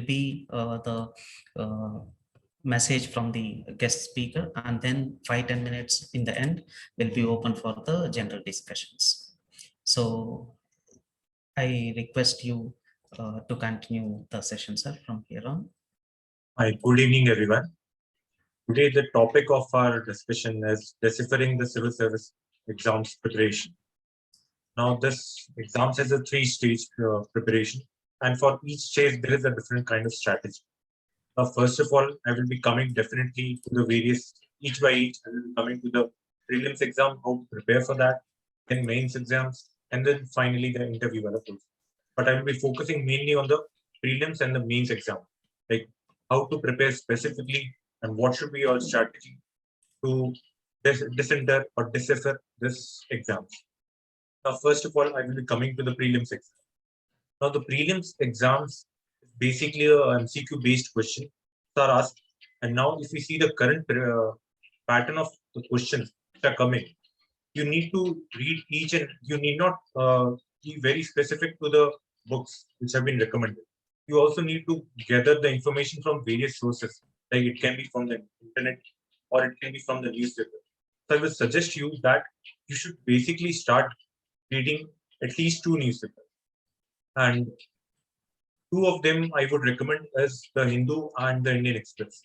will be the message from the guest speaker, and then 5-10 minutes in the end will be open for the general discussions. So I request you to continue the session, sir, from here on. Hi, good evening, everyone. Today, the topic of our discussion is deciphering the civil service exams preparation. Now, this exams has a three-stage preparation, and for each stage, there is a different kind of strategy. First of all, I will be coming definitely to the various, each by each, I will be coming to the prelims exam, how to prepare for that, then mains exams, and then finally the interview. But I will be focusing mainly on the prelims and the mains exam, like how to prepare specifically and what should be your strategy to decenter or decipher this exam. Now, first of all, I will be coming to the prelims exam. Now, the prelims exams is basically a MCQ based question are asked. And now, if we see the current pattern of the questions that are coming, you need to read each, and you need not be very specific to the books which have been recommended. You also need to gather the information from various sources, like it can be from the internet or it can be from the newspaper. So I will suggest you that you should basically start reading at least 2 newspapers. And 2 of them I would recommend as the Hindu and the Indian Express.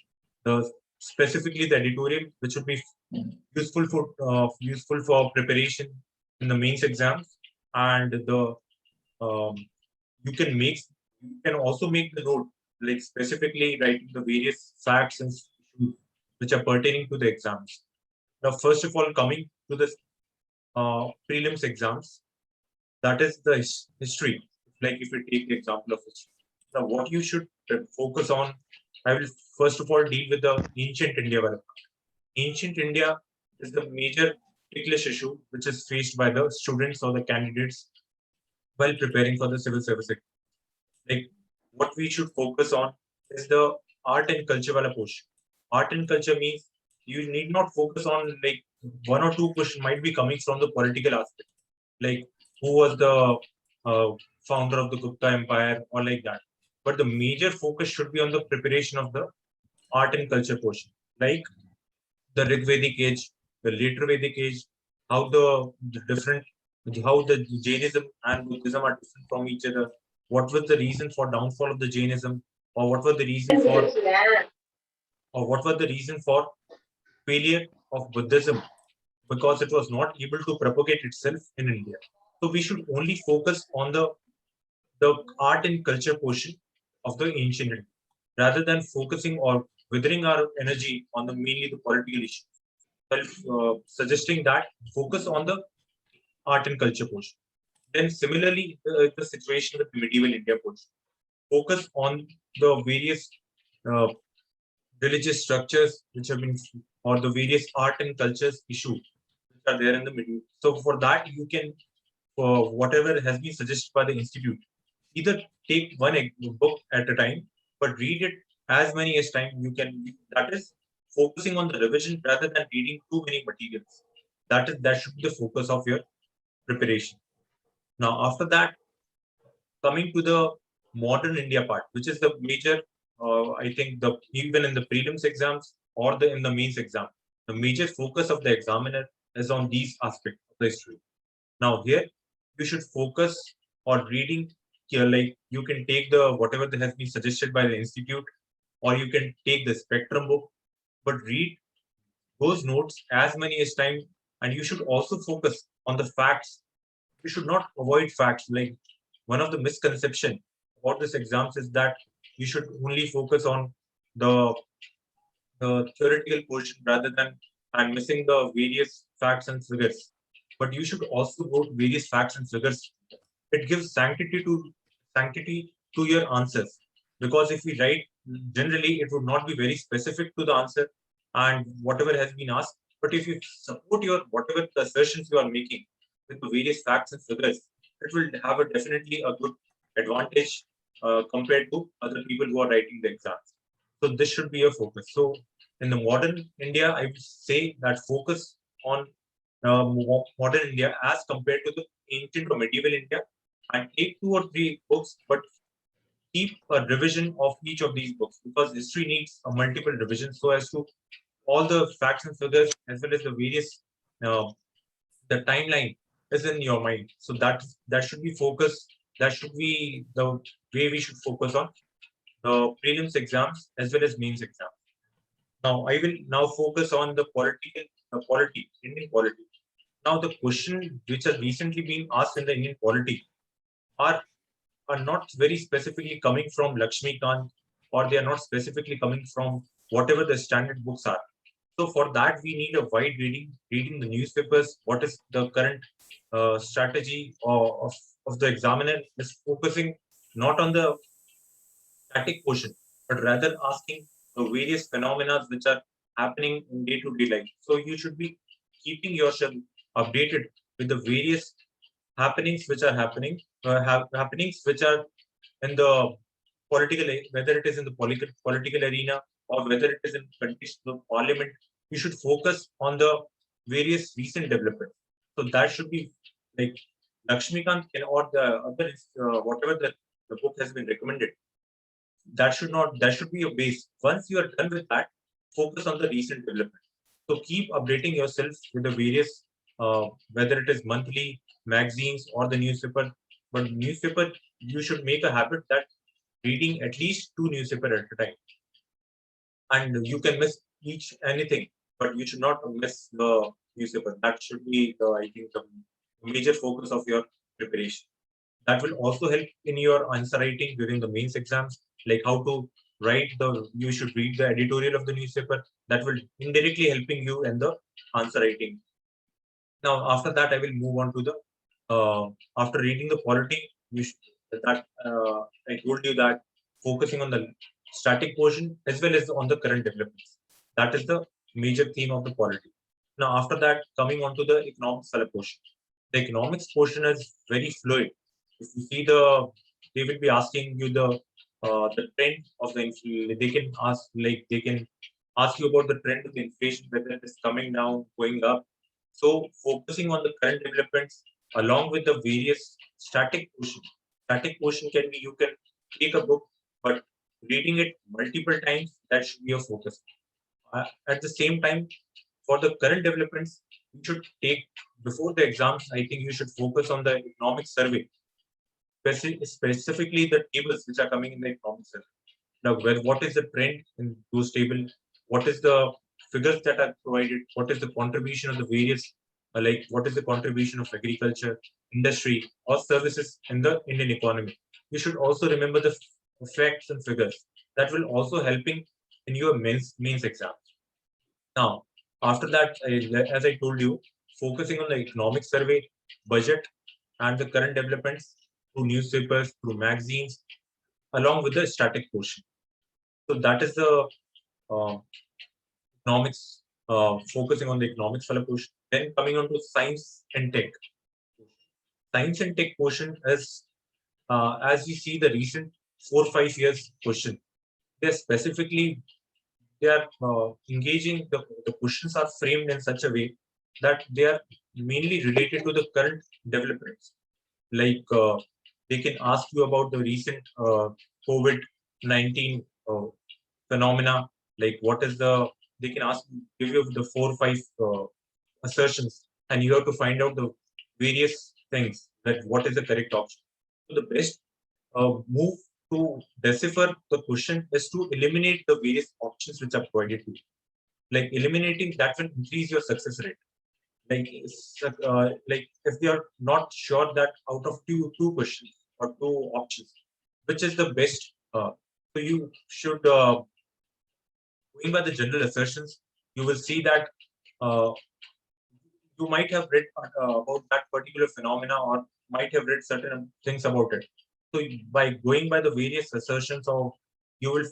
Specifically the editorial, which would be useful for preparation in the mains exams, and the you can also make the note, like specifically writing the various facts and issues which are pertaining to the exams. Now, first of all, coming to the prelims exams, that is the history. Like if we take the example of history, now what you should focus on, I will first of all deal with the ancient India. Ancient India is the major ticklish issue which is faced by the students or the candidates while preparing for the civil service exam. Like what we should focus on is the art and culture wala portion. Art and culture means you need not focus on like 1 or 2 questions might be coming from the political aspect, like who was the founder of the Gupta Empire or like that. But the major focus should be on the preparation of the art and culture portion, like the Rig Vedic age, the later Vedic age, how how the Jainism and Buddhism are different from each other. What was the reason for downfall of the Jainism, or what was the reason for failure of Buddhism, because it was not able to propagate itself in India. So we should only focus on the art and culture portion of the ancient India, rather than focusing or withering our energy on the mainly the political issues. Suggesting that focus on the art and culture portion. Then similarly, the situation with medieval India portion. Focus on the various uh, religious structures which have been, or the various art and cultures issues which are there in the middle. So for that, you can, for whatever has been suggested by the institute, either take one book at a time, but read it as many as time you can. That is focusing on the revision rather than reading too many materials. That should be the focus of your preparation. Now, after that, coming to the modern India part, which is the major, I think the even in the prelims exams or in the mains exam, the major focus of the examiner is on these aspects of the history. Now here, you should focus on reading here, like you can take the whatever that has been suggested by the institute, or you can take the Spectrum book, but read those notes as many as time, and you should also focus on the facts. You should not avoid facts. Like one of the misconception about this exams is that you should only focus on the theoretical portion rather than and missing the various facts and figures. But you should also note various facts and figures. It gives sanctity to your answers. Because if we write generally, it would not be very specific to the answer and whatever has been asked. But if you support your whatever the assertions you are making with the various facts and figures, it will have definitely a good advantage compared to other people who are writing the exams. So this should be a focus. So in the modern India, I would say that focus on modern India as compared to the ancient or medieval India, and take 2 or 3 books, but keep a revision of each of these books, because history needs a multiple revision so as to all the facts and figures as well as the various the timeline is in your mind. So that should be focused. That should be the way we should focus on the prelims exams as well as mains exams. Now I will now focus on the polity, Indian polity. Now the question which has recently been asked in the Indian polity are are not very specifically coming from Lakshmikant, or they are not specifically coming from whatever the standard books are. So for that, we need a wide reading the newspapers. What is the current strategy of the examiner is focusing not on the static portion, but rather asking the various phenomena which are happening in day-to-day life. So you should be keeping yourself updated with the various happenings which are happenings which are in the whether it is in the political arena or whether it is in context of parliament. You should focus on the various recent developments. So that should be like Lakshmikant can, or the other whatever the book has been recommended. That should be your base. Once you are done with that, focus on the recent development. So keep updating yourself with the various whether it is monthly magazines or the newspaper. But newspaper, you should make a habit that reading at least 2 newspaper at a time. And you can miss each anything, but you should not miss the newspaper. That should be the, I think, the major focus of your preparation. That will also help in your answer writing during the mains exams, like how to write you should read the editorial of the newspaper. That will indirectly helping you in the answer writing. Now, after that, I will move on to the, after reading the polity, that I told you that focusing on the static portion as well as on the current developments. That is the major theme of the polity. Now, after that, coming on to the economics portion. The economics portion is very fluid. If you see they will be asking you the trend of the inflation. They can ask you about the trend of the inflation, whether it is coming down, going up. So focusing on the current developments along with the various static portion. Static portion can be you can take a book, but reading it multiple times, that should be your focus. At the same time, for the current developments, you should take before the exams. I think you should focus on the economic survey, specifically the tables which are coming in the economic survey. Now, what is the trend in those tables? What is the figures that are provided? What is the contribution of the various, what is the contribution of agriculture, industry, or services in the Indian economy? You should also remember the facts and figures. That will also helping in your mains exam. Now, after that, as I told you, focusing on the economic survey, budget, and the current developments through newspapers, through magazines, along with the static portion. So that is the economics, focusing on the economics portion. Then coming on to science and tech. Science and tech portion is, as you see the recent 4 or 5 years question, they are engaging, the questions are framed in such a way that they are mainly related to the current developments. Like they can ask you about the recent COVID-19 phenomena, like what is they can give you the 4 or 5 assertions, and you have to find out the various things that what is the correct option. So the best move to decipher the question is to eliminate the various options which are provided to you. Like eliminating that will increase your success rate. Like if you are not sure that out of two questions or 2 options, which is the best, so you should going by the general assertions, you will see that uh, you might have read about that particular phenomena or might have read certain things about it. So by going by the various assertions, or you will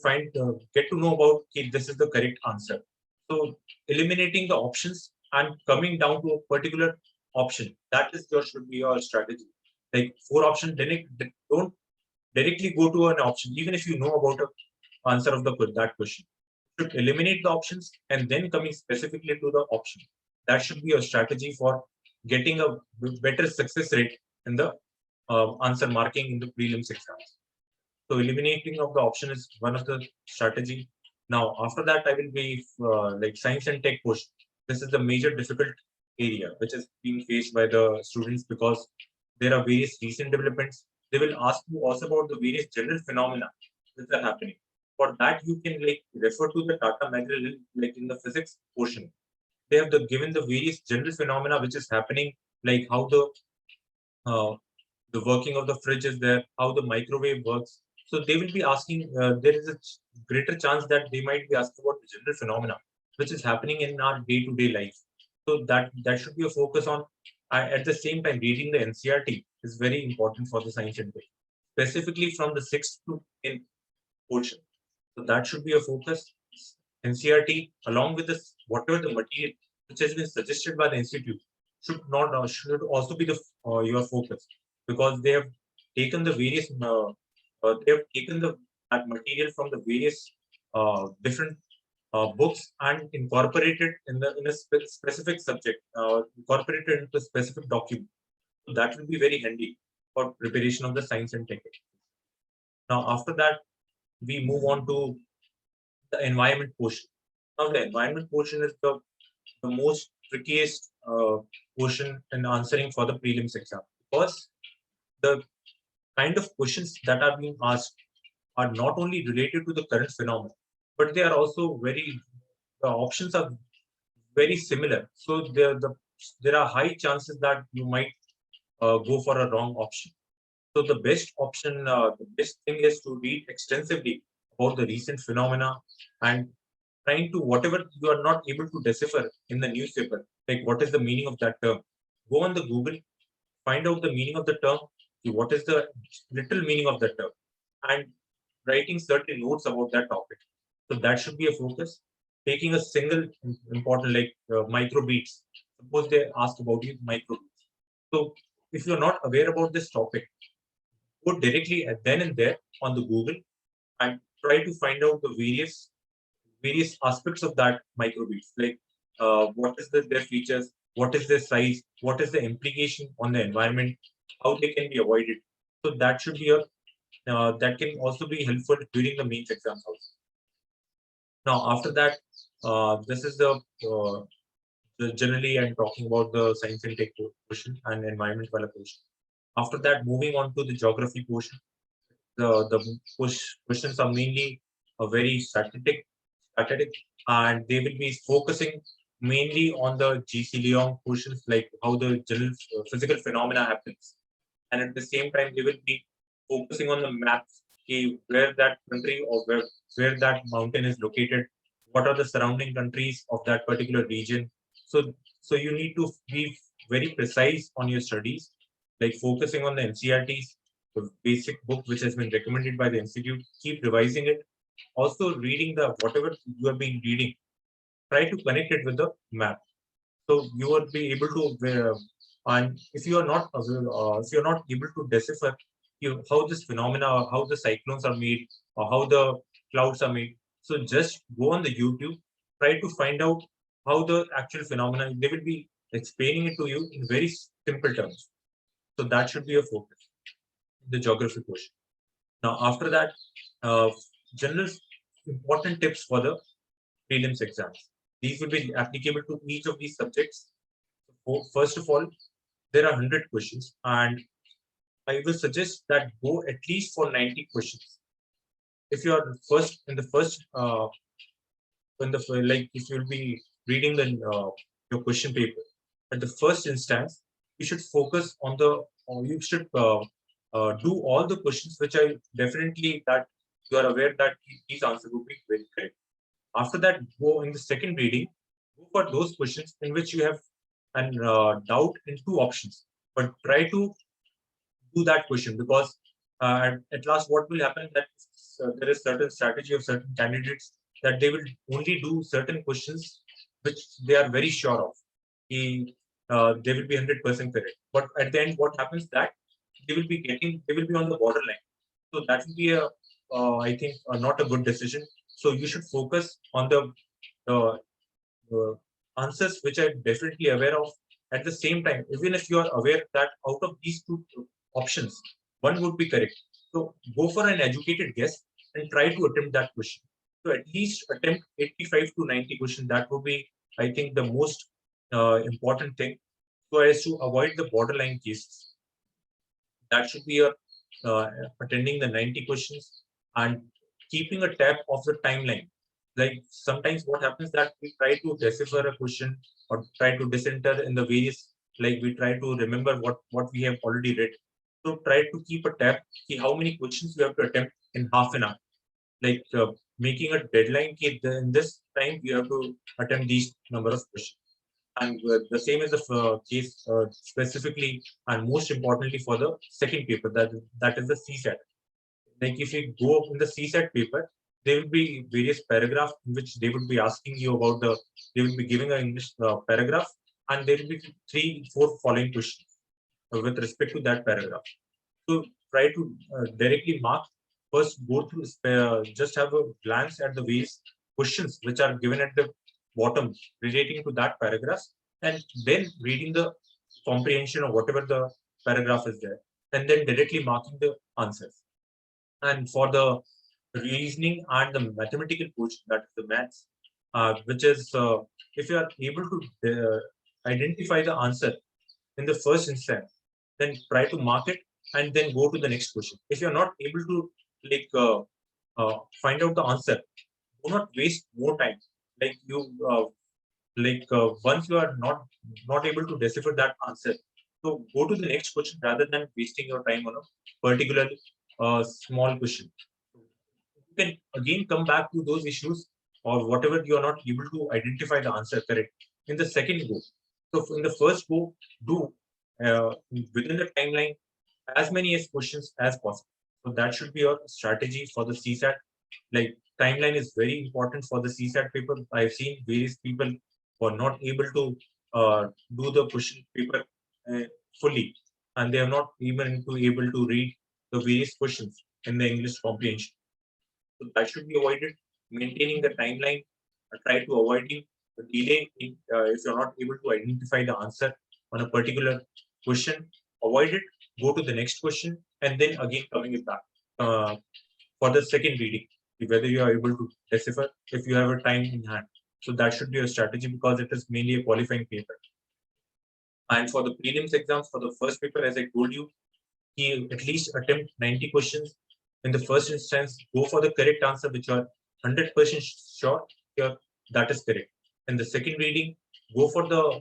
get to know about, okay, this is the correct answer. So eliminating the options and coming down to a particular option, that is should be your strategy. Like 4 options, don't directly go to an option, even if you know about the answer of that question. You should eliminate the options and then coming specifically to the option. That should be your strategy for getting a better success rate in the answer marking in the prelims exams. So eliminating of the option is one of the strategy. Now, after that, I will be like science and tech push. This is the major difficult area which is being faced by the students because there are various recent developments. They will ask you also about the various general phenomena which are happening. For that, you can like refer to the Tata material like in the physics portion. They have given the various general phenomena which is happening, like how uh, the working of the fridge is there, how the microwave works. So they will be asking. There is a greater chance that they might be asking about the general phenomena which is happening in our day-to-day life. So that should be a focus on. At the same time, reading the NCRT is very important for the science and tech, specifically from the sixth to in portion. So that should be a focus. NCRT, along with this, whatever the material which has been suggested by the institute, should also be the your focus, because they have taken the various they have taken the that material from the various different books and incorporated in a specific subject, incorporated into a specific document. So that will be very handy for preparation of the science and tech. Now, after that, we move on to the environment portion. Now, the environment portion is the most trickiest portion in answering for the prelims exam, because the kind of questions that are being asked are not only related to the current phenomenon, but they are also the options are very similar. So there are high chances that you might go for a wrong option. So the best thing is to read extensively about the recent phenomena and trying to whatever you are not able to decipher in the newspaper, like what is the meaning of that term. Go on the Google, find out the meaning of the term, see what is the literal meaning of the term, and writing certain notes about that topic. So that should be a focus. Taking a single important like microbeats. Suppose they ask about you microbeats. So if you're not aware about this topic, go directly then and there on the Google and try to find out the various aspects of that microbeads, like what is their features, what is their size, what is the implication on the environment, how they can be avoided. So that should be a that can also be helpful during the mains exams also. Now, after that, this is generally I'm talking about the science and tech portion and environment portion. After that, moving on to the geography portion. The questions are mainly a very static, and they will be focusing mainly on the GC Leong portions, like how the general physical phenomena happens, and at the same time they will be focusing on the maps, where that country or where that mountain is located, what are the surrounding countries of that particular region. So you need to be very precise on your studies, like focusing on the NCRTs, the basic book which has been recommended by the institute. Keep revising it. Also reading the whatever you have been reading, try to connect it with the map. So you will be able to, and if you are not, if you are not able to decipher how this phenomena, or how the cyclones are made, or how the clouds are made, so just go on the YouTube, try to find out how the actual phenomena. They will be explaining it to you in very simple terms. So that should be a focus, the geography portion. Now, after that, uh, general important tips for the prelims exams. These will be applicable to each of these subjects. First of all, there are 100 questions, and I will suggest that go at least for 90 questions. If you are first in the first, when the like, if you'll be reading your question paper at the first instance, you should focus on or you should do all the questions which are definitely that you are aware that these answers will be very correct. After that, go in the second reading, go for those questions in which you have an doubt in two options, but try to do that question, because at last what will happen that there is certain strategy of certain candidates that they will only do certain questions which they are very sure of. They will be 100% correct. But at the end, what happens that they will be on the borderline. So that will be I think, not a good decision. So you should focus on the answers which I'm definitely aware of. At the same time, even if you are aware that out of these two options, one would be correct, So go for an educated guess and try to attempt that question. So at least attempt 85 to 90 questions. That would be, I think, the most important thing, so as to avoid the borderline cases. That should be your attending the 90 questions and keeping a tab of the timeline. Like sometimes what happens that we try to decipher a question or try to decenter in the various, like we try to remember what we have already read. So try to keep a tab, see how many questions you have to attempt in half an hour. Like making a deadline, in this time you have to attempt these number of questions. And the same is the case specifically and most importantly for the second paper, that is the CSAT. Like if you go up in the CSAT paper, there will be various paragraphs in which they would be asking you about they will be giving an English paragraph, and there will be 3-4 following questions with respect to that paragraph. So try to directly mark, first go through, just have a glance at the various questions which are given at the bottom relating to that paragraph, and then reading the comprehension of whatever the paragraph is there, and then directly marking the answers. And for the reasoning and the mathematical portion, that is the maths, which is if you are able to identify the answer in the first instance, then try to mark it and then go to the next question. If you're not able to like find out the answer, do not waste more time. Like you once you are not able to decipher that answer, so go to the next question rather than wasting your time on a particular small question. You can again come back to those issues or whatever you are not able to identify the answer correct in the second go. So in the first go, do within the timeline as many as questions as possible. So that should be your strategy for the CSAT. Like timeline is very important for the CSAT paper. I've seen various people who are not able to do the question paper uh, fully, and they are not even able to read the various questions in the English comprehension. So that should be avoided. Maintaining the timeline, try to avoiding the delay if you're not able to identify the answer on a particular question. Avoid it. Go to the next question, and then again coming it back for the second reading, whether you are able to decipher if you have a time in hand. So that should be a strategy because it is mainly a qualifying paper. And for the prelims exams, for the first paper, as I told you, he at least attempt 90 questions. In the first instance, go for the correct answer, which are 100% sure here that is correct. In the second reading, go for the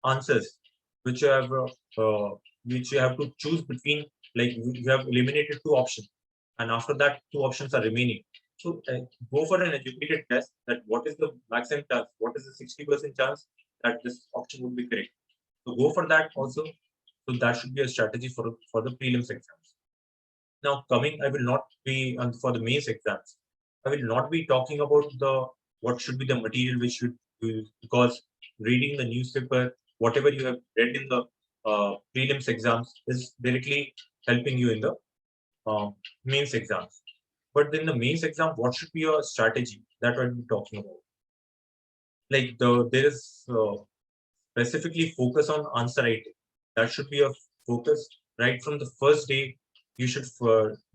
answers which you have to choose between. Like you have eliminated 2 options, and after that 2 options are remaining. So go for an educated guess that what is the maximum chance, what is the 60% chance that this option would be correct. So go for that also. So that should be a strategy for the prelims exams. Now coming, I will not be for the mains exams. I will not be talking about the what should be the material we should use, because reading the newspaper, whatever you have read in the prelims exams is directly helping you in the mains exams. But in the mains exam, what should be your strategy? That I'll be talking about. Like there is specifically focus on answer writing. That should be your focus right from the first day. You should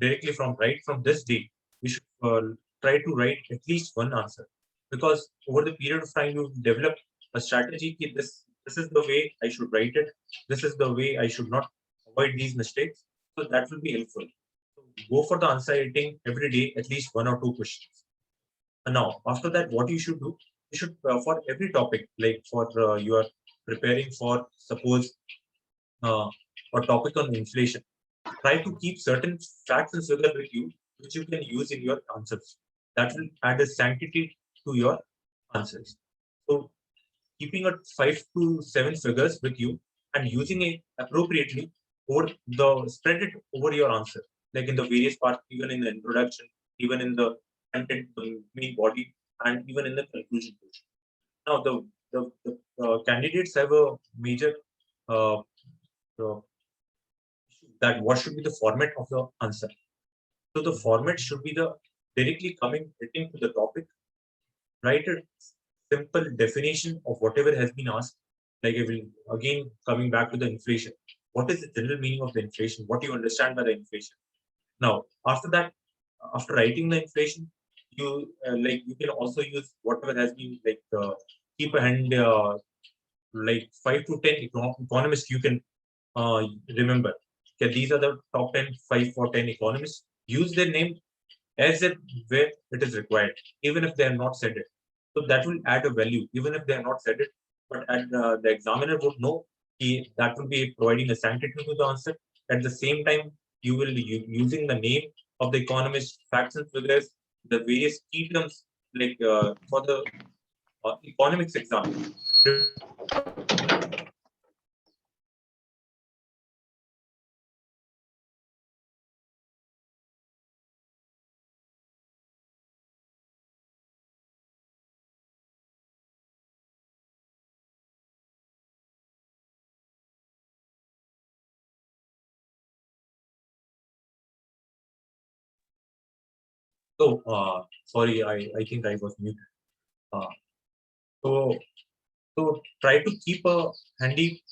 directly from right from this day, you should try to write at least one answer, because over the period of time you develop a strategy. This is the way I should write it. This is the way I should not avoid these mistakes. So that will be helpful. So go for the answer writing every day, at least 1 or 2 questions. And now after that, what you should do, you should for every topic, like for you are preparing for suppose uh, a topic on inflation, try to keep certain facts and figures with you which you can use in your answers. That will add a sanctity to your answers. So keeping a 5 to 7 figures with you and using it appropriately over the spread it over your answer, like in the various parts, even in the introduction, even in the content, the main body, and even in the conclusion portion. Now the candidates have a major uh, uh, that what should be the format of the answer. So the format should be the directly coming written to the topic, write a simple definition of whatever has been asked. Like I will again coming back to the inflation. What is the general meaning of the inflation? What do you understand by the inflation? Now, after that, after writing the inflation, you can also use whatever has been keep a hand, 5 to 10 economists you can remember. Okay, these are the top 10, 5 or 10 economists. Use their name as if where it is required, even if they are not said it. So that will add a value, even if they are not said it. But the examiner would know that will be providing a sanctity to the answer. At the same time, you will be using the name of the economist, facts and figures, the various key terms for the economics exam. So, sorry, I think I was muted. Uh, so, so try to keep a handy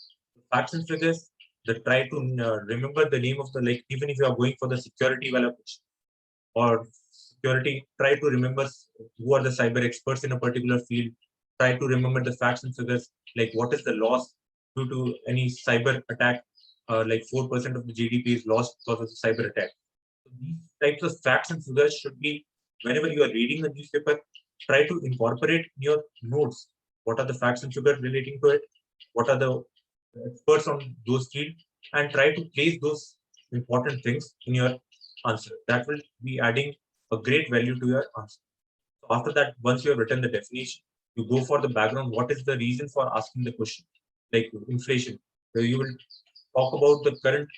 facts and figures. Try to remember the name of the, like, even if you are going for the security developers or security, try to remember who are the cyber experts in a particular field. Try to remember the facts and figures, like what is the loss due to any cyber attack. Like 4% of the GDP is lost because of the cyber attack. So these types of facts and figures should be, whenever you are reading the newspaper, try to incorporate in your notes. What are the facts and figures relating to it? What are the experts on those fields? And try to place those important things in your answer. That will be adding a great value to your answer. So after that, once you have written the definition, you go for the background. What is the reason for asking the question? Like inflation. So you will talk about the current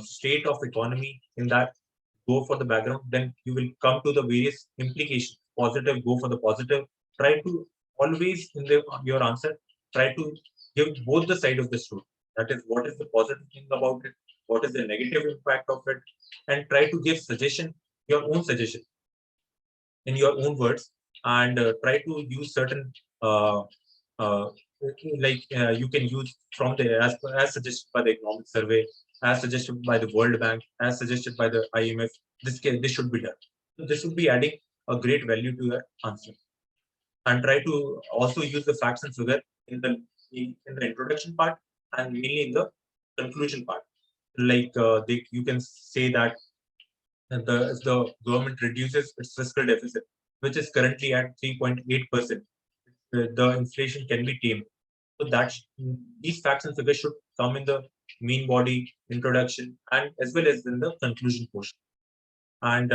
state of economy in that, go for the background, then you will come to the various implications. Positive, go for the positive. Try to always in your answer, try to give both the side of the story. That is, what is the positive thing about it, what is the negative impact of it, and try to give suggestion, your own suggestion in your own words, and try to use certain uh, uh, you can use from the as suggested by the economic survey, as suggested by the World Bank, as suggested by the IMF. This should be done. So this will be adding a great value to your answer. And try to also use the facts and figure in the introduction part and mainly in the conclusion part. You can say that if the government reduces its fiscal deficit, which is currently at 3.8%, the inflation can be tamed. So these facts and figures should come in the main body, introduction, and as well as in the conclusion portion. And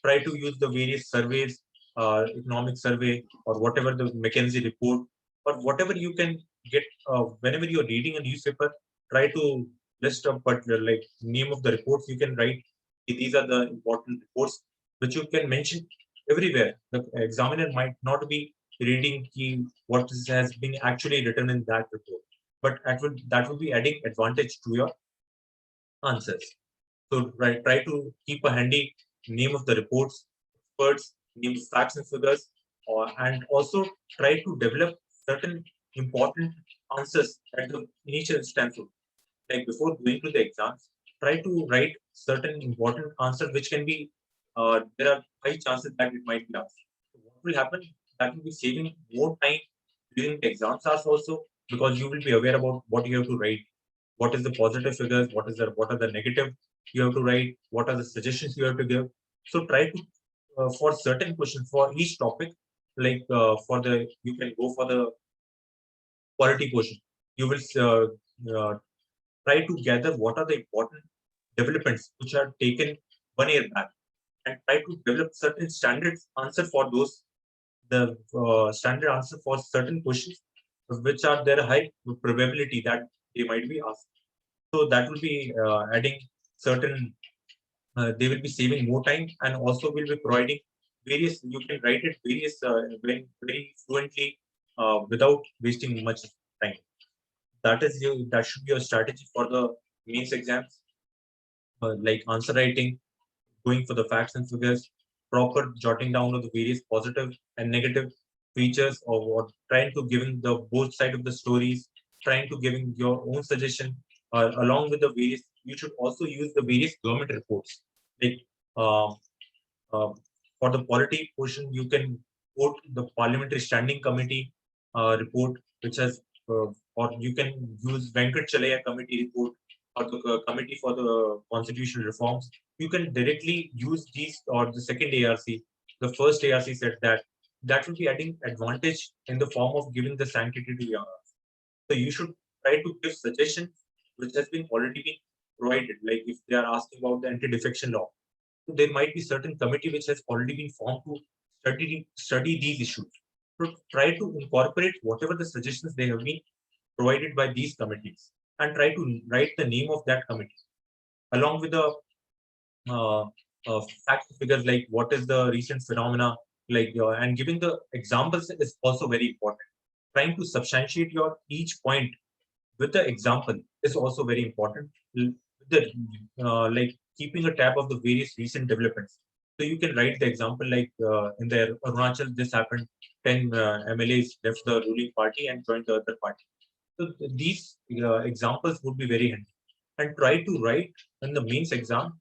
try to use the various surveys, economic survey, or whatever the McKinsey report, or whatever you can get whenever you're reading a newspaper. Try to list a particular like name of the reports you can write. These are the important reports which you can mention everywhere. The examiner might not be reading has been actually written in that report, but that would be adding advantage to your answers. So try to keep a handy name of the reports, experts, names, facts and figures, and also try to develop certain important answers at the initial instance. Like before going to the exams, try to write certain important answers which can be, there are high chances that it might be asked. So what will happen? That will be saving more time during the exams also, because you will be aware about what you have to write, what is the positive figures, what are the negative you have to write, what are the suggestions you have to give. So try to for certain questions for each topic, for the you can go for the quality portion. You will try to gather what are the important developments which are taken 1 year back, and try to develop certain standard answer for those, the standard answer for certain questions which are there high probability that they might be asked. So that will be adding certain, they will be saving more time, and also will be providing various, you can write it various very fluently without wasting much time. That should be your strategy for the mains exams, like answer writing, going for the facts and figures, proper jotting down of the various positive and negative features of what, trying to giving the both side of the stories, trying to giving your own suggestion, along with the various. You should also use the various government reports. Like uh, for the polity portion, you can quote the Parliamentary Standing Committee report, which has, or you can use Venkat Chalaya Committee report or the Committee for the Constitutional Reforms. You can directly use these, or the second ARC. The first ARC said that that will be adding advantage in the form of giving the sanctity to young. So you should try to give suggestions which has been already been provided. Like if they are asking about the anti-defection law, so there might be certain committee which has already been formed to study these issues. So try to incorporate whatever the suggestions they have been provided by these committees and try to write the name of that committee along with the uh, fact figures, like what is the recent phenomena, like and giving the examples is also very important. Trying to substantiate your each point with the example is also very important. The like keeping a tab of the various recent developments. So you can write the example like in the Arunachal, this happened. 10 MLAs left the ruling party and joined the other party. So these examples would be very handy. And try to write in the mains exam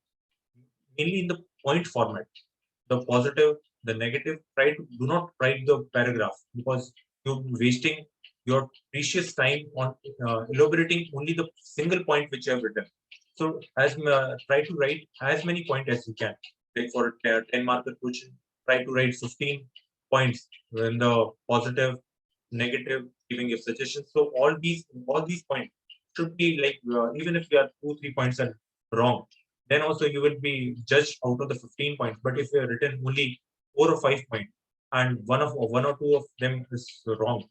mainly in the point format, the positive, the negative. Try to do not write the paragraph because you're wasting your precious time on elaborating only the single point which you have written. So as try to write as many points as you can. Like for a 10 marker question, try to write 15 points in the positive, negative, giving your suggestions. So all these points should be like even if you are 2-3 points are wrong, then also you will be judged out of the 15 points. But if you have written only 4 or 5 points and one or two of them is wrong,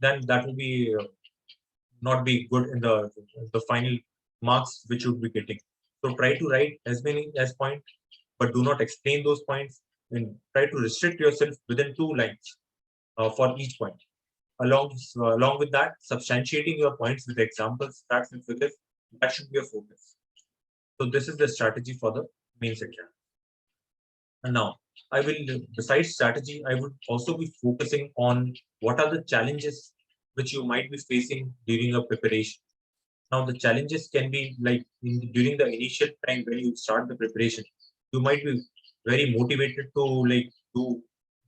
then that will be not be good in the final marks which you would be getting. So try to write as many as points, but do not explain those points, and try to restrict yourself within 2 lines for each point. Along with that, substantiating your points with examples, facts, and figures, that should be a focus. So this is the strategy for the main section. And now I will, besides strategy, I would also be focusing on what are the challenges which you might be facing during your preparation. Now the challenges can be like during the initial time when you start the preparation, you might be very motivated to like do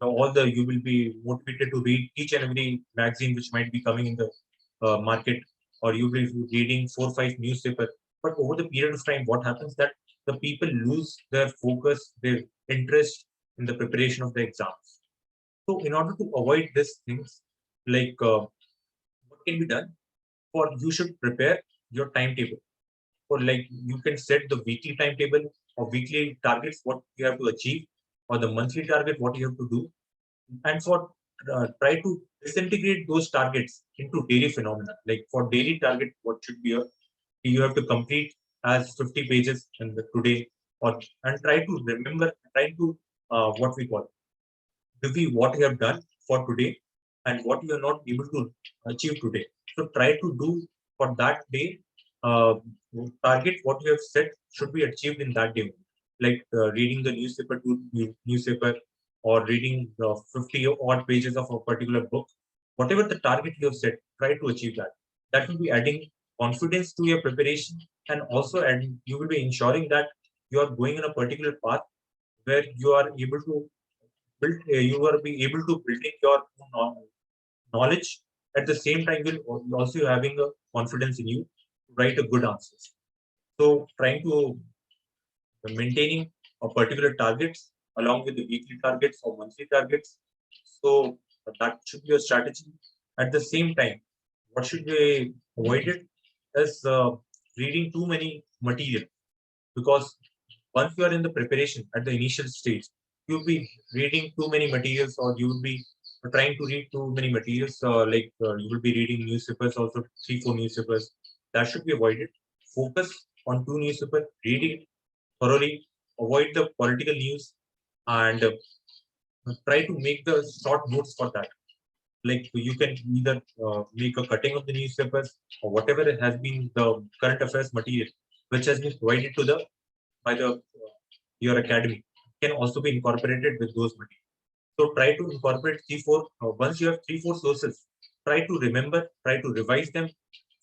all the, you will be motivated to read each and every magazine which might be coming in the market, or you will be reading 4 or 5 newspapers. But over the period of time, what happens that the people lose their focus, their interest in the preparation of the exams. So in order to avoid these things, like what can be done? For you should prepare your timetable. For like you can set the weekly timetable or weekly targets what you have to achieve, or the monthly target what you have to do, and for try to disintegrate those targets into daily phenomena. Like for daily target, what should be you have to complete as 50 pages in the today, or and try to remember, try to what we call review what you have done for today and what you are not able to achieve today. So try to do for that day, uh, target what you have set should be achieved in that day. Like reading the newspaper or reading the 50 odd pages of a particular book. Whatever the target you have set, try to achieve that. That will be adding confidence to your preparation, and also adding, you will be ensuring that you are going in a particular path where you are able to you are be able to building your knowledge. At the same time, will also having a confidence in you to write a good answers. So trying to maintaining a particular targets along with the weekly targets or monthly targets. So that should be a strategy. At the same time, what should be avoided is reading too many material, because once you are in the preparation at the initial stage, you'll be reading too many materials, or you will be trying to read too many materials. Like you will be reading newspapers, also 3-4 newspapers. That should be avoided. Focus on 2 newspapers, reading thoroughly, avoid the political news, and try to make the short notes for that. Like you can either make a cutting of the newspapers, or whatever has been the current affairs material which has been provided to the by the your academy can also be incorporated with those materials. So try to incorporate 3-4. Once you have 3-4 sources, try to remember, try to revise them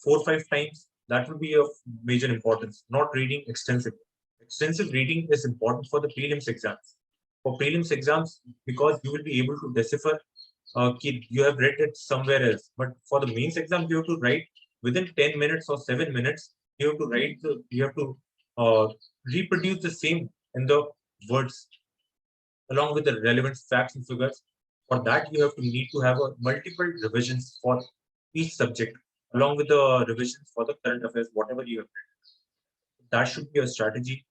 4-5 times. That will be of major importance. Not reading extensively. extensive reading is important for the prelims exams. For prelims exams, because you will be able to decipher, you have read it somewhere else. But for the mains exam, you have to write within 10 minutes or 7 minutes. You have to reproduce the same in the words along with the relevant facts and figures. For that, you have to need to have a multiple revisions for each subject, along with the revisions for the current affairs, whatever you have read. That should be a strategy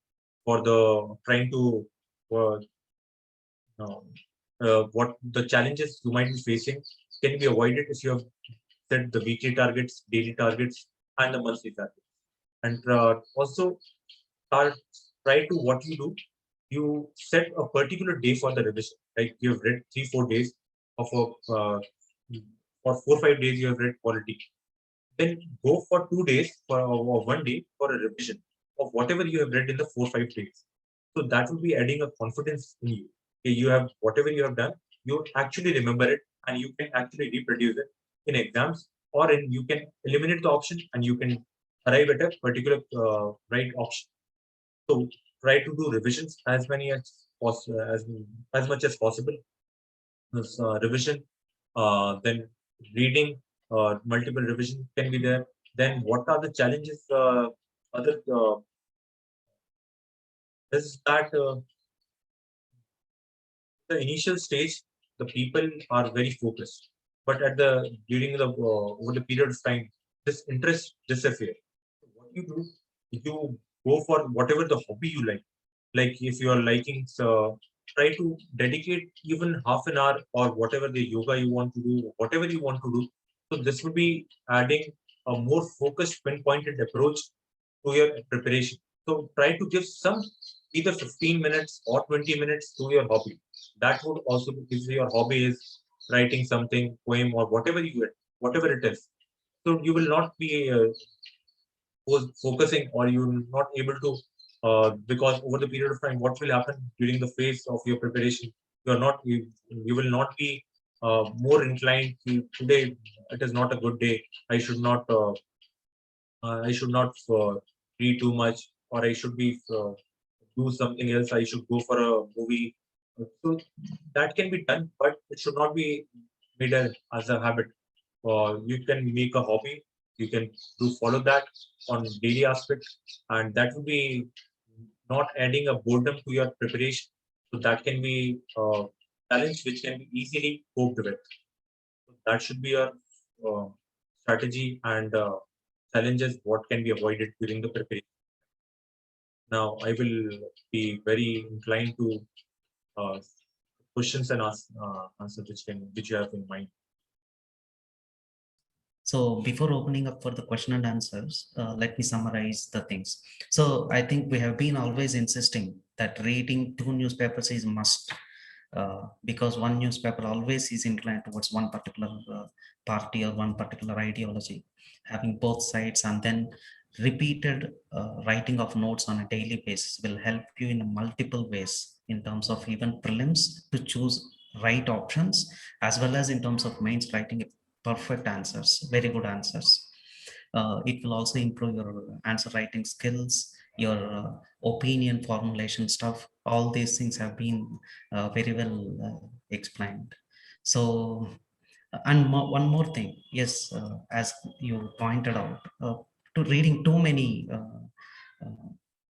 for the trying to uh, uh, what the challenges you might be facing can be avoided if you have set the weekly targets, daily targets, and the monthly targets. And also start try to what you do, you set a particular day for the revision. Like you have read 3-4 days of a for 4-5 days you have read quality. Then go for 2 days or one day for a revision of whatever you have read in the 4-5 days. So that will be adding a confidence in you. Okay, you have whatever you have done, you actually remember it and you can actually reproduce it in exams, or in you can eliminate the option and you can arrive at a particular right option. So try to do revisions as many as as much as possible. This revision, then reading, multiple revision can be there. Then what are the challenges? Other is that the initial stage, the people are very focused, but at the during the over the period of time, this interest disappears. What you do, you go for whatever the hobby you like. Like if you are liking, try to dedicate even half an hour or whatever the yoga you want to do, whatever you want to do. So this will be adding a more focused, pinpointed approach to your preparation. So try to give some either 15 minutes or 20 minutes to your hobby. That would also be if your hobby is writing something, poem or whatever it is. So you will not be focusing, or you're not able to because over the period of time what will happen during the phase of your preparation, you will not be more inclined to today it is not a good day, I should not read too much, or I should be do something else, I should go for a movie. So that can be done, but it should not be made as a habit. You can make a hobby, you can do follow that on daily aspect, and that will be not adding a boredom to your preparation. So that can be a challenge which can be easily coped with. So that should be your uh, strategy and challenges what can be avoided during the preparation. Now I will be very inclined to uh, questions and answers which you have in mind. So before opening up for the question and answers, let me summarize the things. So I think we have been always insisting that reading 2 newspapers is must, because one newspaper always is inclined towards one particular party or one particular ideology, having both sides, and then repeated writing of notes on a daily basis will help you in multiple ways in terms of even prelims to choose right options, as well as in terms of mains writing perfect answers, very good answers. It will also improve your answer writing skills, your opinion formulation stuff. All these things have been very well explained. So, and one more thing, yes, as you pointed out, to reading too many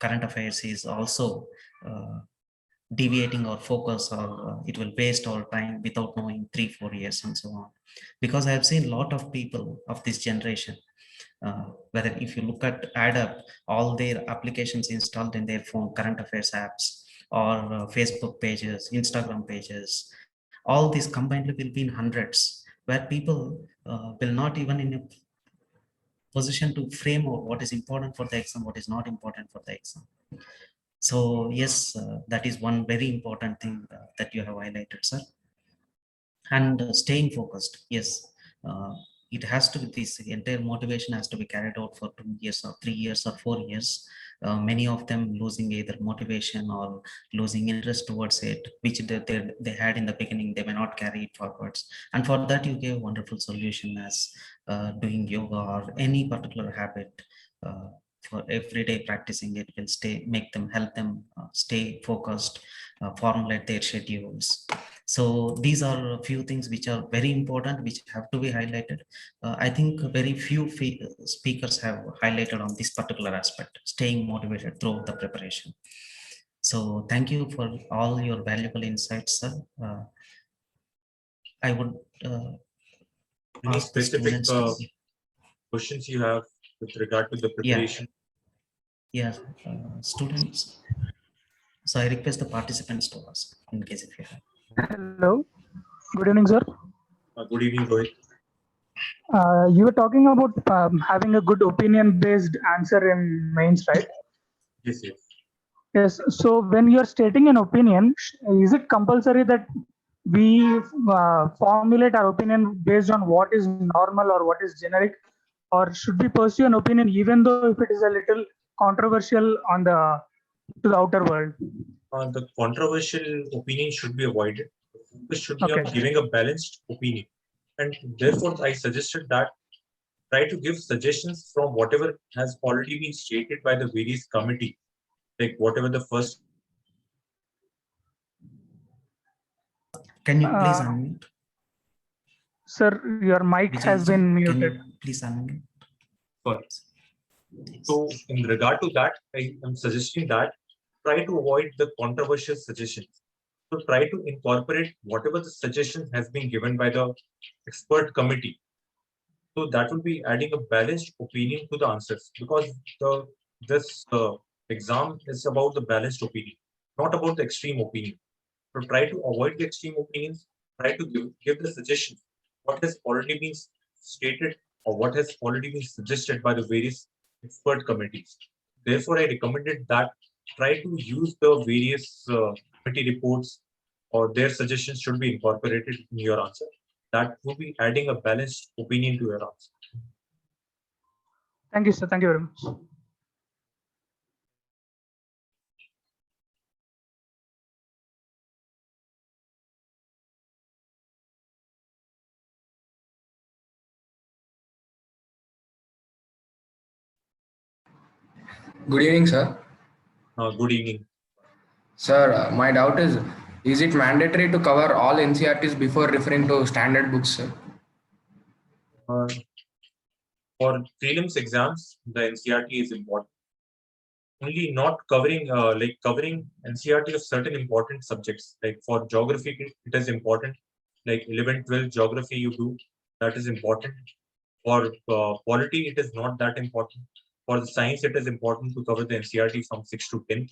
current affairs is also deviating our focus, or it will waste our time without knowing 3-4 years and so on. Because I have seen a lot of people of this generation, whether if you look at add up all their applications installed in their phone, current affairs apps, or Facebook pages, Instagram pages, all these combined will be in hundreds, where people will not even in a position to frame out what is important for the exam, what is not important for the exam. So yes, that is one very important thing that you have highlighted, sir. And staying focused, yes, uh, it has to be, this entire motivation has to be carried out for 2 years or 3 years or 4 years. Many of them losing either motivation or losing interest towards it, which they had in the beginning, they may not carry it forwards. And for that you gave wonderful solution as doing yoga or any particular habit, uh, for everyday practicing it will help them stay focused, formulate their schedules. So these are a few things which are very important, which have to be highlighted. I think very few speakers have highlighted on this particular aspect, staying motivated throughout the preparation. So thank you for all your valuable insights, sir. I would Any ask the specific students to, questions you have with regard to the yeah, preparation? yeah, students. So I request the participants to ask in case if you have. Hello, good evening, sir. Good evening, Rohit. You were talking about having a good opinion-based answer in mains, right? Yes, yes. Yes. So when you are stating an opinion, is it compulsory that we formulate our opinion based on what is normal or what is generic, or should we pursue an opinion even though if it is a little controversial on the to the outer world? The controversial opinion should be avoided. The focus should be on Okay. giving a balanced opinion. And therefore, I suggested that try to give suggestions from whatever has already been stated by the various committee, like whatever the first. Can you please Uh, unmute? Sir, your mic has Vijay, been can muted. you please unmute? First. So, in regard to that, I am suggesting that try to avoid the controversial suggestions. So, try to incorporate whatever the suggestion has been given by the expert committee. So that will be adding a balanced opinion to the answers, because this exam is about the balanced opinion, not about the extreme opinion. So try to avoid the extreme opinions. Try to give the suggestion what has already been stated or what has already been suggested by the various expert committees. Therefore, I recommended that try to use the various committee reports or their suggestions should be incorporated in your answer. That will be adding a balanced opinion to your answer. Thank you, sir. Thank you very much. Good evening, sir. Good evening. Sir, my doubt is it mandatory to cover all NCRTs before referring to standard books, sir? Uh, for prelims exams, the NCRT is important. Only not covering covering NCRT of certain important subjects. Like for geography, it is important. Like 11, 12 geography you do, that is important. For polity, it is not that important. For the science, it is important to cover the NCRT from 6 to 10.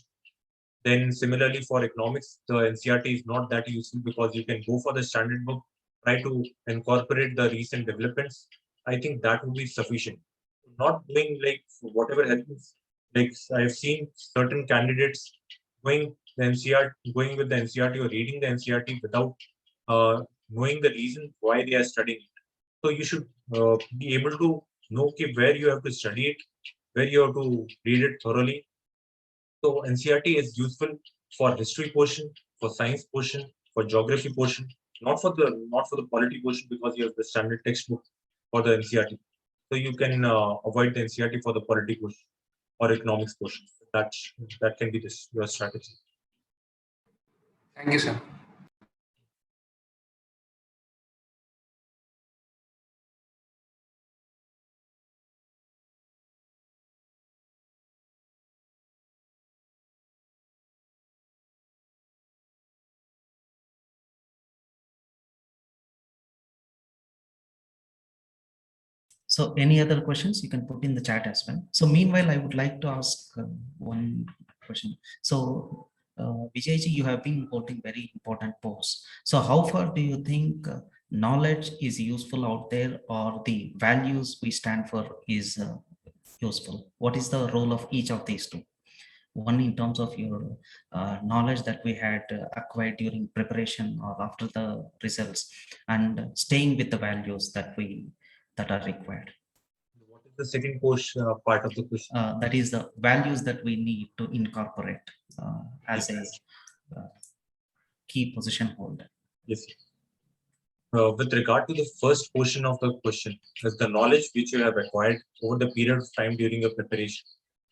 Then similarly for economics, the NCRT is not that useful because you can go for the standard book, try to incorporate the recent developments. I think that would be sufficient. Not doing like whatever happens. Like I've seen certain candidates going going with the NCRT or reading the NCRT without knowing the reason why they are studying it. So you should be able to know where you have to study it, where you have to read it thoroughly. So NCRT is useful for history portion, for science portion, for geography portion, not for the polity portion because you have the standard textbook for the NCRT. So you can avoid the NCRT for the polity portion or economics portion. That can be your strategy. Thank you, sir. So any other questions you can put in the chat as well. So meanwhile, I would like to ask one question. So Vijayji, you have been holding very important posts. So how far do you think knowledge is useful out there, or the values we stand for is useful? What is the role of each of these two? One in terms of your knowledge that we had acquired during preparation or after the results, and staying with the values that are required. What is the second part of the question? That is the values that we need to incorporate as a key position holder. Yes. With regard to the first portion of the question, is the knowledge which you have acquired over the period of time during your preparation.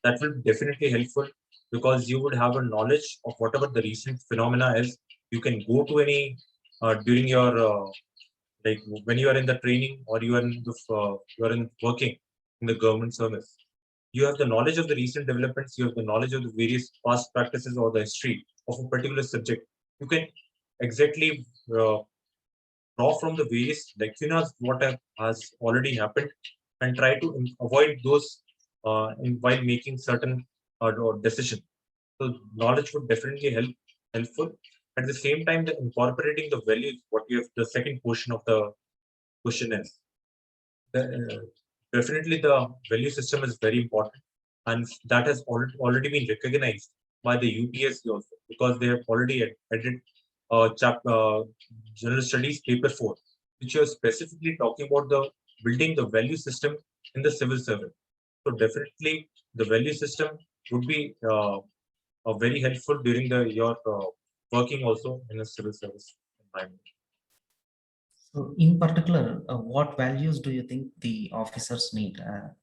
that will be definitely helpful, because you would have a knowledge of whatever the recent phenomena is. You can go to any during your like when you are in the training, or you are in the you are in working in the government service. You have the knowledge of the recent developments. You have the knowledge of the various past practices or the history of a particular subject. You can exactly draw from the various lacunas what has already happened, and try to avoid those while making certain or decision. So knowledge would definitely helpful. At the same time, the incorporating the values, what you have, the second portion of the question is, definitely the value system is very important, and that has already been recognized by the UPSC also, because they have already added General Studies paper 4, which are specifically talking about the building the value system in the civil service. So definitely the value system would be very helpful during the your working also in a civil service environment. So in particular, what values do you think the officers need,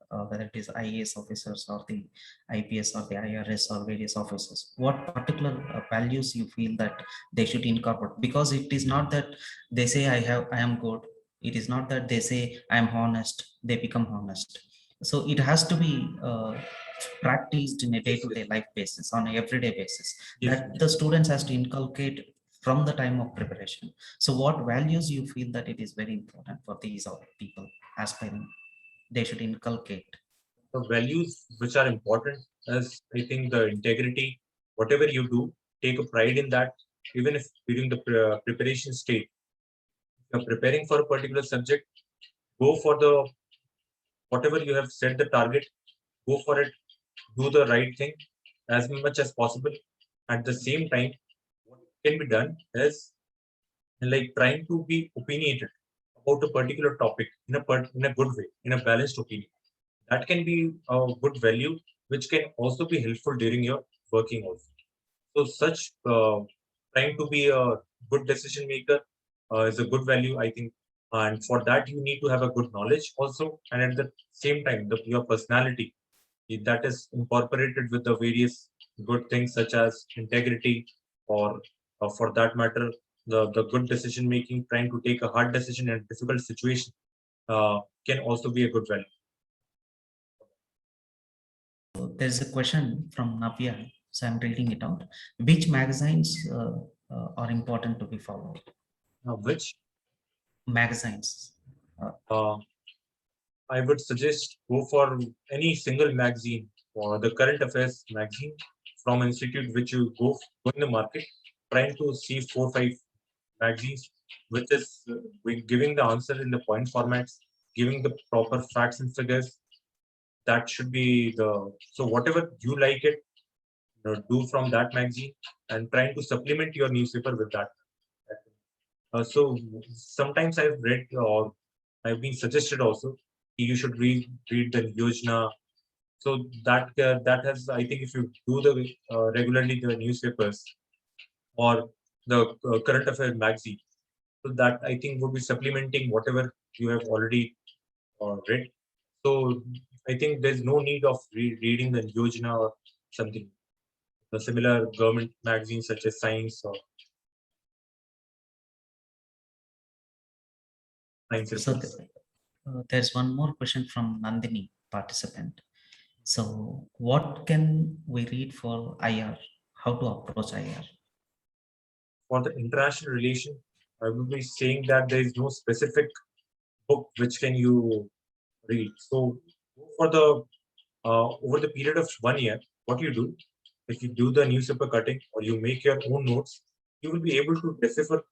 whether it is IAS officers or the IPS or the IRS or various officers? What particular values you feel that they should incorporate? Because it is not that they say I am good. It is not that they say I am honest. They become honest. So it has to be practiced in a day-to-day life basis, on an everyday basis, Yes. that the students has to inculcate from the time of preparation. So what values you feel that it is very important for these people aspiring, they should inculcate? The values which are important is, I think, the integrity. Whatever you do, take a pride in that. Even if during the preparation stage, you're preparing for a particular subject, go for the whatever you have set the target, go for it, do the right thing as much as possible. At the same time, what can be done is like trying to be opinionated about a particular topic in in a good way, in a balanced opinion. That can be a good value, which can also be helpful during your working also. So such trying to be a good decision maker is a good value, I think. And for that, you need to have a good knowledge also, and at the same time, your personality that is incorporated with the various good things such as integrity, or for that matter, the good decision making, trying to take a hard decision in a difficult situation can also be a good value. So there's a question from Navya, so I'm reading it out. Which magazines are important to be followed? Which Magazines. I would suggest go for any single magazine or the current affairs magazine from institute which you go in the market, trying to see 4 5 magazines which is giving the answer in the point formats, giving the proper facts and figures. That should be the, so whatever you like it, do from that magazine, and trying to supplement your newspaper with that. So sometimes I've read or I've been suggested also you should read the Yojana. So that has, I think, if you do the regularly the newspapers or the current affair magazine, so that I think would be supplementing whatever you have already read. So I think there's no need of reading the Yojana or something. The similar government magazines such as Science or Science So Reports. there's one more question from Nandini, participant. So what can we read for IR? How to approach IR? For the international relation, I would be saying that there is no specific book which can you read. So for the over the period of 1 year, what you do, if you do the newspaper cutting or you make your own notes, you will be able to decipher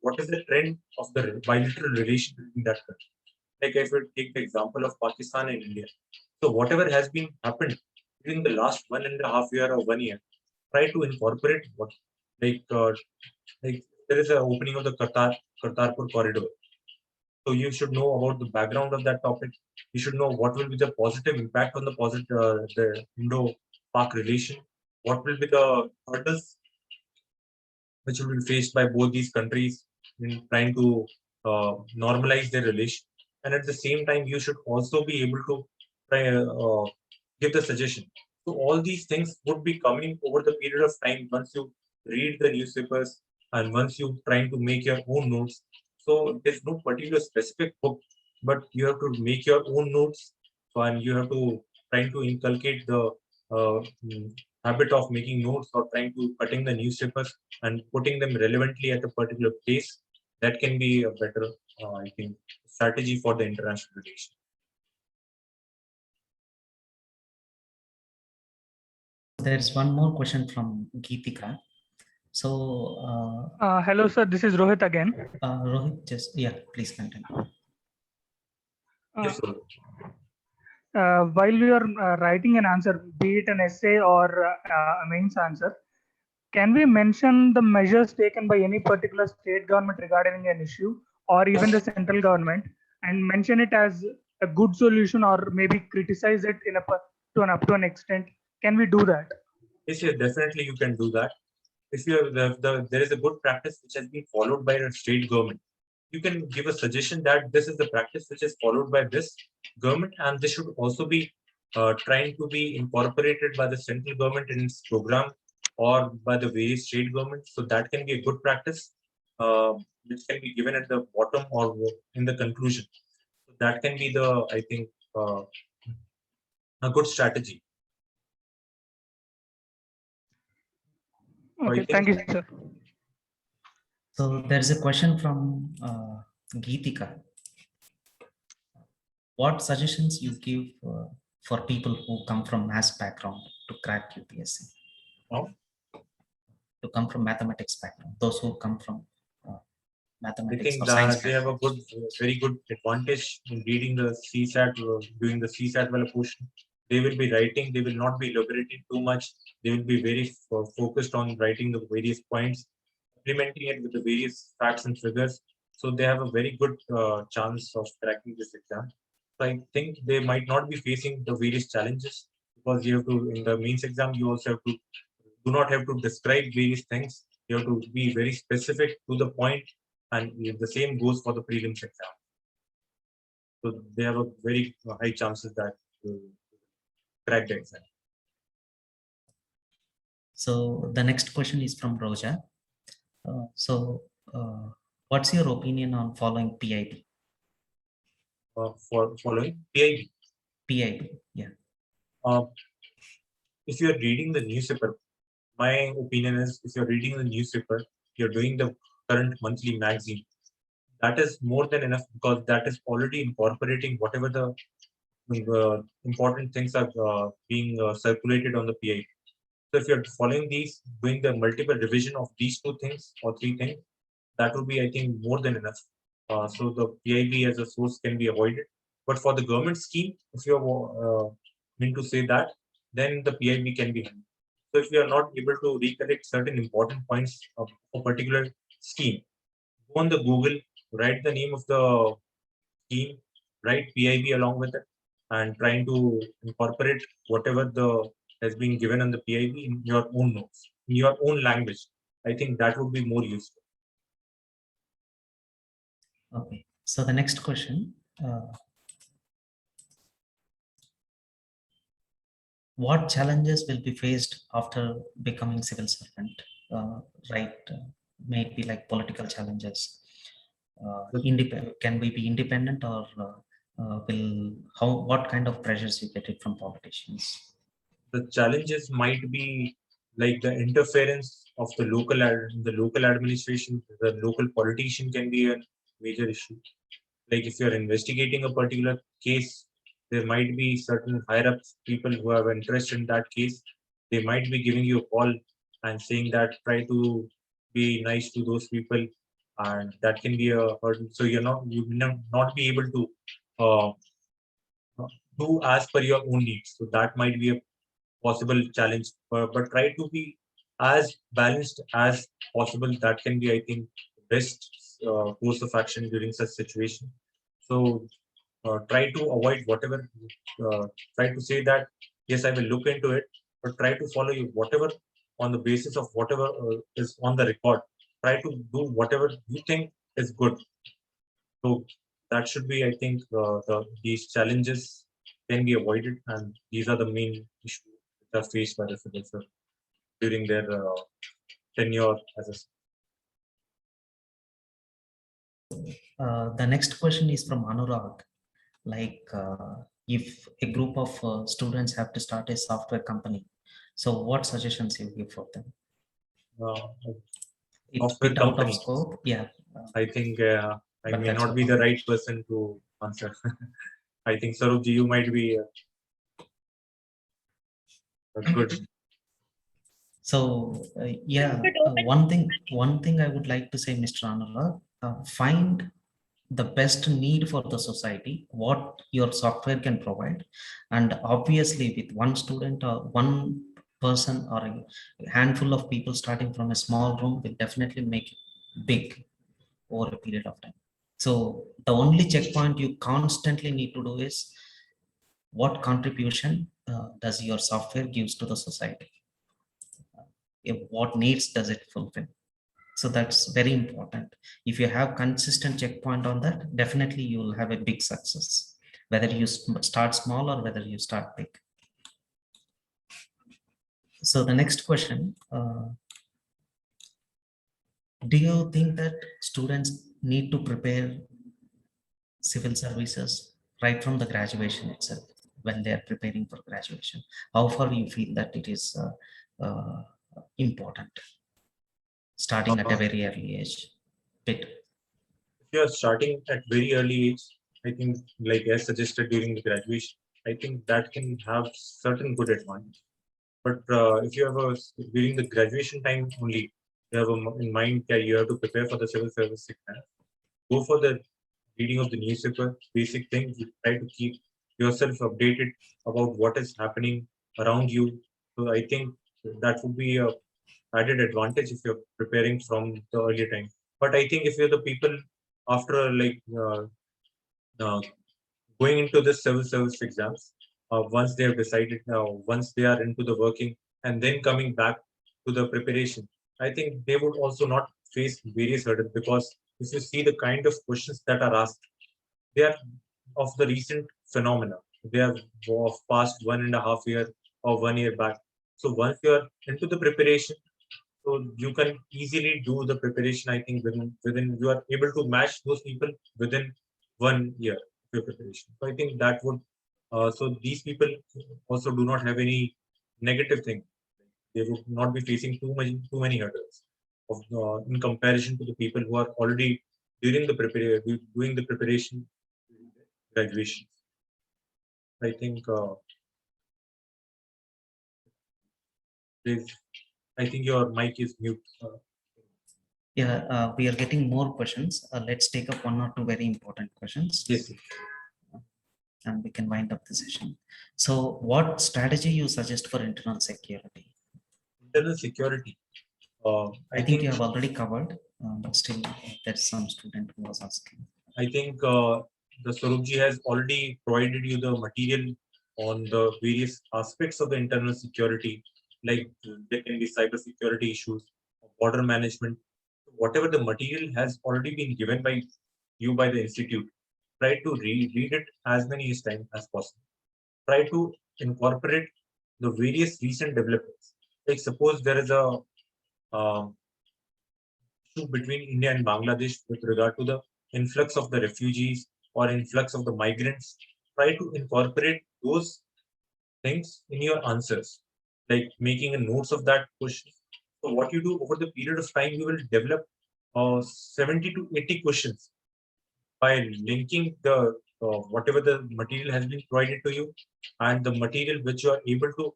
what is the trend of the bilateral relation between that country. Like if we take the example of Pakistan and India. So whatever has been happened during the last 1.5 year or 1 year, try to incorporate what like like there is an opening of the Kartarpur corridor. So you should know about the background of that topic. You should know what will be the positive impact on the the Indo-Pak relation. What will be the hurdles which will be faced by both these countries in trying to normalize their relation. And at the same time, you should also be able to try give the suggestion. So all these things would be coming over the period of time once you read the newspapers and once you trying to make your own notes. So there's no particular specific book, but you have to make your own notes. So and you have to try to inculcate the uh, mm, habit of making notes or trying to cutting the newspapers and putting them relevantly at a particular place. That can be a better, I think, strategy for the international relation. There's one more question from Geetika. So, Hello, sir. This is Rohit again. Rohit, just, yeah, please continue. Yes, sir. While we are writing an answer, be it an essay or a mains answer, can we mention the measures taken by any particular state government regarding an issue or even the central government and mention it as a good solution or maybe criticize it in up to an extent? Can we do that? Yes, yes, definitely you can do that. If you have there is a good practice which has been followed by the state government, you can give a suggestion that this is the practice which is followed by this government, and this should also be trying to be incorporated by the central government in its program or by the various state governments. So that can be a good practice, which can be given at the bottom or in the conclusion. So that can be the, I think, a good strategy. Okay, thank you, sir. So there's a question from Geetika. What suggestions you give for people who come from maths background to crack UPSC? Oh. To come from mathematics background, those who come from I mathematics think or science that they have a good, very good advantage in reading the CSAT, doing the CSAT well portion. They will be writing, they will not be elaborating too much. They will be very focused on writing the various points, implementing it with the various facts and figures. So they have a very good chance of cracking this exam. So I think they might not be facing the various challenges because you have to, in the mains exam, you also have to, do not have to describe various things. You have to be very specific to the point, and the same goes for the prelims exam. So they have a very high chances that crack the exam. So the next question is from Roja. What's your opinion on following PIB? For following PIB. PIB, yeah. If you are reading the newspaper, my opinion is if you're reading the newspaper, you're doing the current monthly magazine. That is more than enough because that is already incorporating whatever the important things are being circulated on the PIB. So if you're following these, doing the multiple revision of these two things or three things, that would be, I think, more than enough. So the PIB as a source can be avoided. But for the government scheme, if you're meant to say that, then the PIB can be handled. So if you are not able to recollect certain important points of a particular scheme, go on the Google, write the name of the scheme, write PIB along with it, and trying to incorporate whatever the has been given on the PIB in your own notes, in your own language. I think that would be more useful. Okay, so the next question. What challenges will be faced after becoming civil servant? Right, maybe like political challenges. Can we be independent, or what kind of pressures you get it from politicians? The challenges might be like the interference of the local administration. The local politician can be a major issue. Like if you're investigating a particular case, there might be certain higher ups people who have interest in that case. They might be giving you a call and saying that try to be nice to those people, and that can be a hurdle. So you will not be able to uh, do as per your own needs. So that might be a possible challenge, but try to be as balanced as possible. That can be, I think, best course of action during such situation. So try to avoid whatever, try to say that, yes, I will look into it, but try to follow you whatever on the basis of whatever is on the record. Try to do whatever you think is good. So that should be, I think, these challenges can be avoided, and these are the main issues. are faced by the civil service during their tenure as a. The next question is from Anurag. Like, if a group of students have to start a software company, so what suggestions you give for them? It's Software bit out of company. scope. Yeah. I think I But may that's not be the right person to answer. I think Sarojji, you might be good. So yeah, one thing I would like to say, Mr. Anurag, find the best need for the society, what your software can provide, and obviously with one student or one person or a handful of people starting from a small room will definitely make it big over a period of time. So the only checkpoint you constantly need to do is what contribution does your software gives to the society? What needs does it fulfill? So that's very important. If you have consistent checkpoint on that, definitely you will have a big success, whether you start small or whether you start big. So the next question, do you think that students need to prepare civil services right from the graduation itself when they are preparing for graduation? How far you feel that it is important, starting at a very early age? Bit. If you are starting at very early age, I think, like as suggested during the graduation, I think that can have certain good advantage. But if you have during the graduation time only, you have in mind that you have to prepare for the civil service exam. Go for the reading of the newspaper, basic things. You try to keep yourself updated about what is happening around you. So I think that would be a added advantage if you're preparing from the earlier time. But I think if you're the people after uh, going into the civil service exams, once they have decided, once they are into the working and then coming back to the preparation, I think they would also not face various hurdles, because if you see the kind of questions that are asked, they are of the recent phenomena. They are of past 1.5 year or 1 year back. So once you are into the preparation, so you can easily do the preparation. I think within you are able to match those people within 1 year of your preparation. So I think that would so these people also do not have any negative thing. They would not be facing too many hurdles of in comparison to the people who are already during the doing the preparation graduation. I think there's- I think your mic is mute. Yeah, we are getting more questions. Let's take up one or two very important questions. Yes. And we can wind up the session. So what strategy you suggest for internal security? Internal security. I think you have already covered, but still there's some student who was asking. I think the Swarupji has already provided you the material on the various aspects of the internal security, like there can be cyber security issues, border management, whatever the material has already been given by you by the institute. Try to read it as many times as possible. Try to incorporate the various recent developments. Like suppose there is a um, issue between India and Bangladesh with regard to the influx of the refugees or influx of the migrants. Try to incorporate those things in your answers, like making a notes of that question. So what you do over the period of time, you will develop 70 to 80 questions by linking the whatever the material has been provided to you and the material which you are able to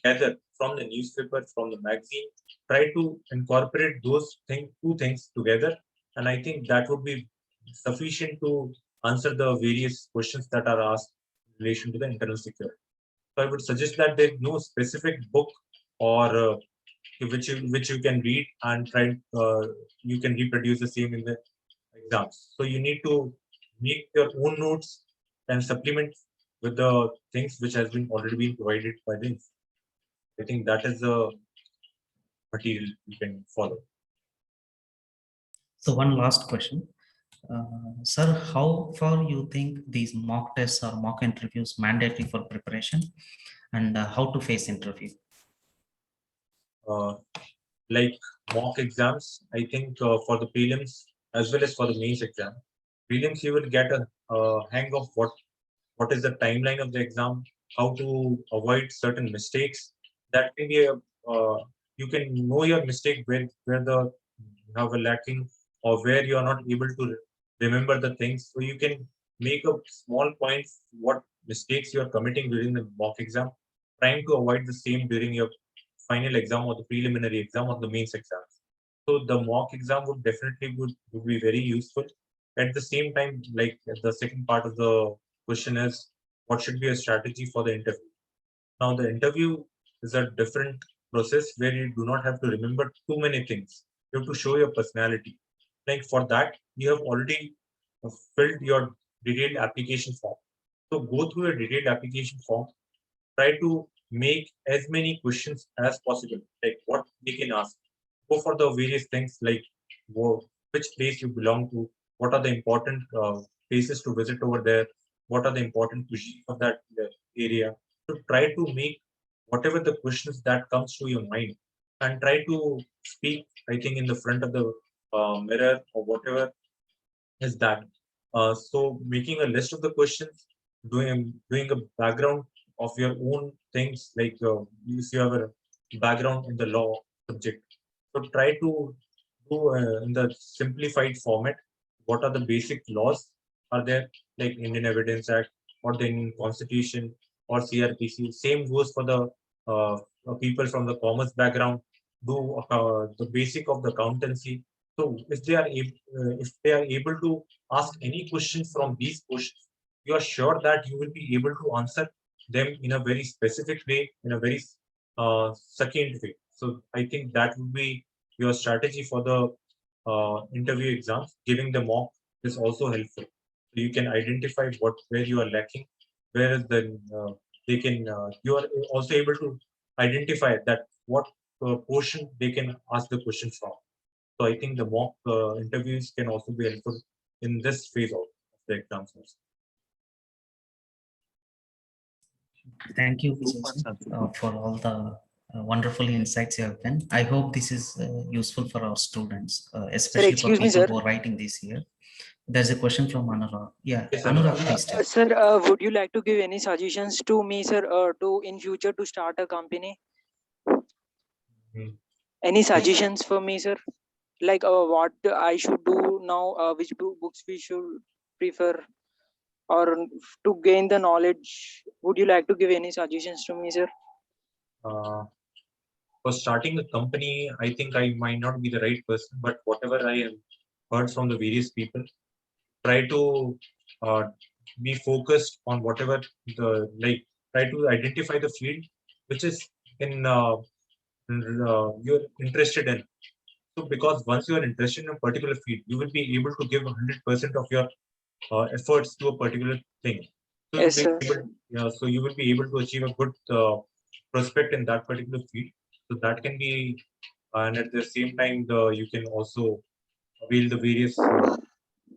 gather from the newspaper, from the magazine. Try to incorporate those two things together, and I think that would be sufficient to answer the various questions that are asked in relation to the internal security. So I would suggest that there is no specific book or which you can read and try you can reproduce the same in the exams. So you need to make your own notes and supplement with the things which has been already been provided by the. I think that is the material you can follow. So one last question. Sir, how far you think these mock tests or mock interviews mandatory for preparation, and how to face interview? Like mock exams, I think for the prelims as well as for the mains exam. Prelims, you will get a hang of what is the timeline of the exam, how to avoid certain mistakes. That can be a you can know your mistake where the you have a lacking or where you are not able to remember the things. So you can make a small point what mistakes you are committing during the mock exam, trying to avoid the same during your final exam or the preliminary exam or the mains exam. So the mock exam would definitely would be very useful. At the same time, like the second part of the question is, what should be a strategy for the interview? Now, the interview is a different process where you do not have to remember too many things. You have to show your personality. Like for that, you have already filled your detailed application form. So go through a detailed application form, try to make as many questions as possible, like what they can ask. Go for the various things like which place you belong to, what are the important places to visit over there, what are the important cuisine of that area. So try to make whatever the questions that comes to your mind and try to speak, I think, in the front of the mirror or whatever is that. So making a list of the questions, doing a background of your own things, like if you have a background in the law subject, so try to do in the simplified format. What are the basic laws are there, like Indian Evidence Act or the Indian Constitution or CRPC? Same goes for the people from the commerce background. Do the basic of the accountancy. So if they are able to ask any questions from these questions, you are sure that you will be able to answer them in a very specific way, in a very succinct way. So I think that would be your strategy for the interview exams. Giving the mock is also helpful. So you can identify where you are lacking, where is the they can you are also able to identify that what portion they can ask the question from. So I think the mock interviews can also be helpful in this phase of the exams. Thank you, Vijay, sir, for all the wonderful insights you have done. I hope this is useful for our students, Sir, especially for excuse me, people sir. who are writing this year. There's a question from Anurag. Yeah, Yes, Anurag, Anurag. please tell. Sir, would you like to give any suggestions to me, sir, to in future to start a company? Hmm. Any suggestions for me, sir? Like what I should do now, which books we should prefer, or to gain the knowledge? Would you like to give any suggestions to me, sir? For starting a company, I think I might not be the right person, but whatever I have heard from the various people, try to uh, be focused on whatever the like. Try to identify the field which is you're interested in. So because once you are interested in a particular field, you will be able to give 100% of your efforts to a particular thing. So Yes, sir. so you will be able to achieve a good prospect in that particular field. So that can be, and at the same time, you can also avail the various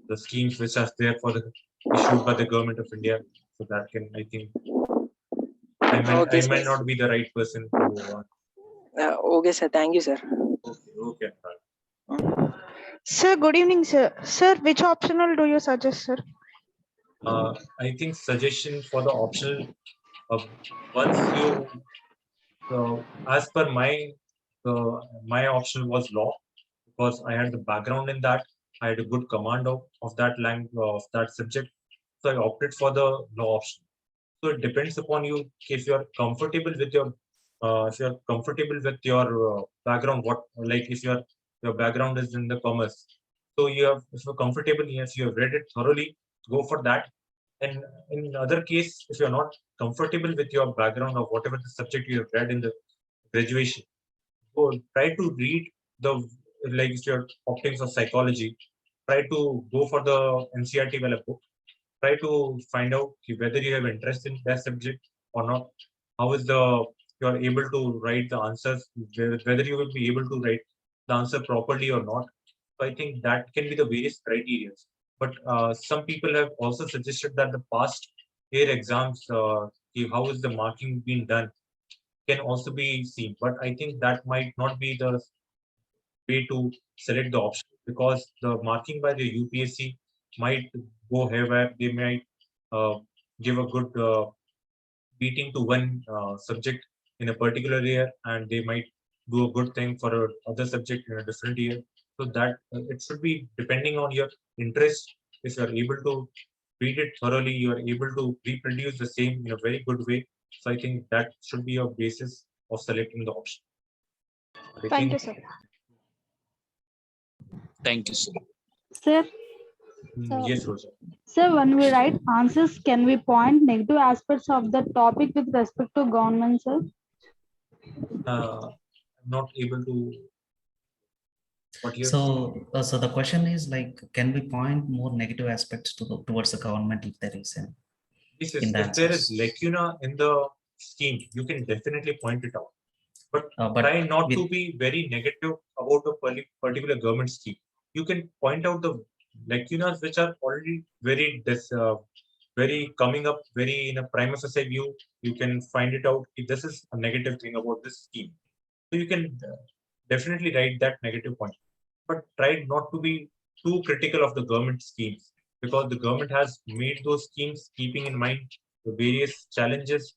the schemes which are there for the issued by the government of India. So that can, I think, Okay, I sir. might not be the right person to. Okay, sir. Thank you, sir. Okay. Sir, good evening, sir. Sir, which optional do you suggest, sir? I think suggestion for the optional. Once you, as per my option was law, because I had the background in that. I had a good command of that language of that subject, so I opted for the law option. So it depends upon you if you are comfortable with your background. What, like if your background is in the commerce, so if you're comfortable, yes, you have read it thoroughly, go for that. And in other case, if you're not comfortable with your background or whatever the subject you have read in the graduation, so try to read the, like if you're opting for psychology, try to go for the NCRT wala book. Try to find out whether you have interest in that subject or not. How is you are able to write the answers, whether you will be able to write the answer properly or not. So I think that can be the various criteria. But some people have also suggested that the past year exams, how is the marking being done, can also be seen. But I think that might not be the way to select the option, because the marking by the UPSC might go haywire. They might give a good beating to one subject in a particular year, and they might do a good thing for a other subject in a different year. So that it should be depending on your interest. If you are able to read it thoroughly, you are able to reproduce the same in a very good way. So I think that should be your basis of selecting the option. I Thank think, you, sir. Thank you, sir. Sir, yes, Rosa. sir, when we write answers, can we point negative aspects of the topic with respect to government, sir? I'm not able to. What you So the question is like, can we point more negative aspects towards the government if there is any? Yes, in the if there is answers. lacuna in the scheme, you can definitely point it out. But But try not to with- be very negative about a particular government scheme. You can point out the lacunas which are already very coming up, very in a prima facie view. You can find it out. If this is a negative thing about this scheme, so you can definitely write that negative point. But try not to be too critical of the government schemes, because the government has made those schemes keeping in mind the various challenges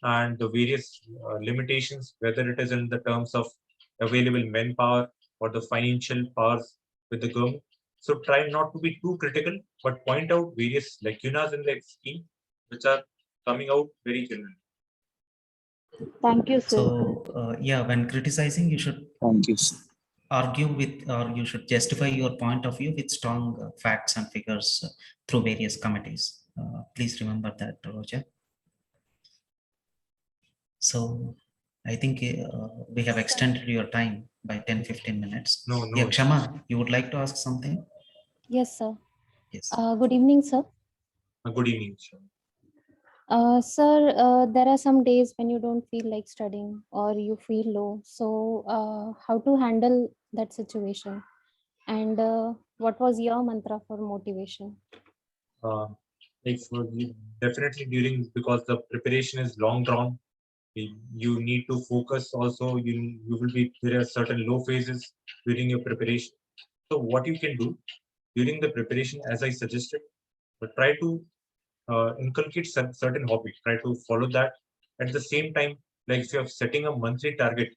and the various limitations, whether it is in the terms of available manpower or the financial powers with the government. So try not to be too critical, but point out various lacunas in the scheme which are coming out very genuine. Thank you, sir. So yeah, when criticizing, you should Thank you, sir. argue with, or you should justify your point of view with strong facts and figures through various committees. Please remember that, Roger. So I think we have extended your time by 10-15 minutes. No. Yeah, Kshama, you would like to ask something? Yes, sir. Yes. Good evening, sir. Good evening. Sir, there are some days when you don't feel like studying or you feel low. So, how to handle that situation? And what was your mantra for motivation? Definitely during, because the preparation is long drawn, you need to focus also. You will be, there are certain low phases during your preparation. So what you can do during the preparation, as I suggested, but try to inculcate certain hobby. Try to follow that. At the same time, like if you're setting a monthly target,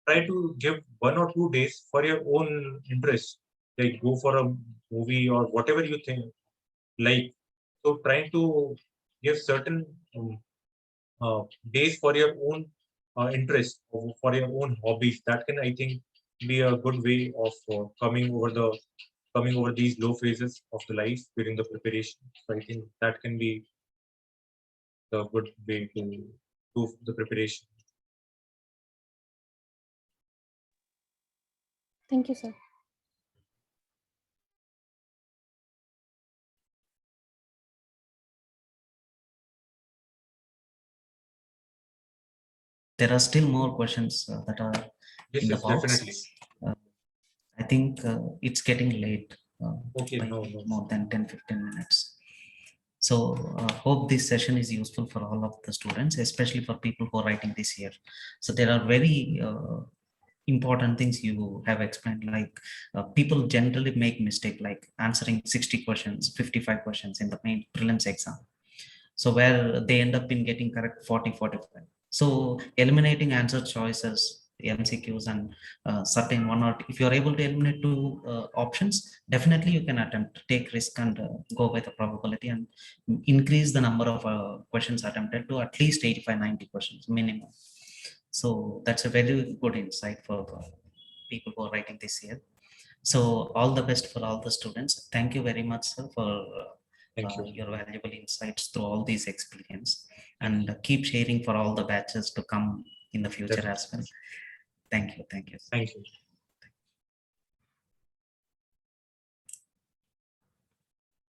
try to give 1 or 2 days for your own interest. Like go for a movie or whatever you think like. So trying to give certain days for your own interest, or for your own hobbies. That can, I think, be a good way of coming over these low phases of the life during the preparation. So I think that can be the good way to do the preparation. Thank you, sir. There are still more questions that are Yes, in the yes, box. definitely. I think it's getting late. Okay, by no. More than 10-15 minutes. So hope this session is useful for all of the students, especially for people who are writing this year. So there are very important things you have explained, like people generally make mistake like answering 60 questions, 55 questions in the main prelims exam. So where they end up in getting correct 40, 45. So eliminating answer choices, MCQs, and certain one or if you're able to eliminate 2 options, definitely you can attempt, take risk and go by the probability and increase the number of questions attempted to at least 85-90 questions minimum. So that's a very good insight for people who are writing this year. So all the best for all the students. Thank you very much, sir, for Thank you. your valuable insights through all these experience, and keep sharing for all the batches to come in the future as well. Thank you. Thank you.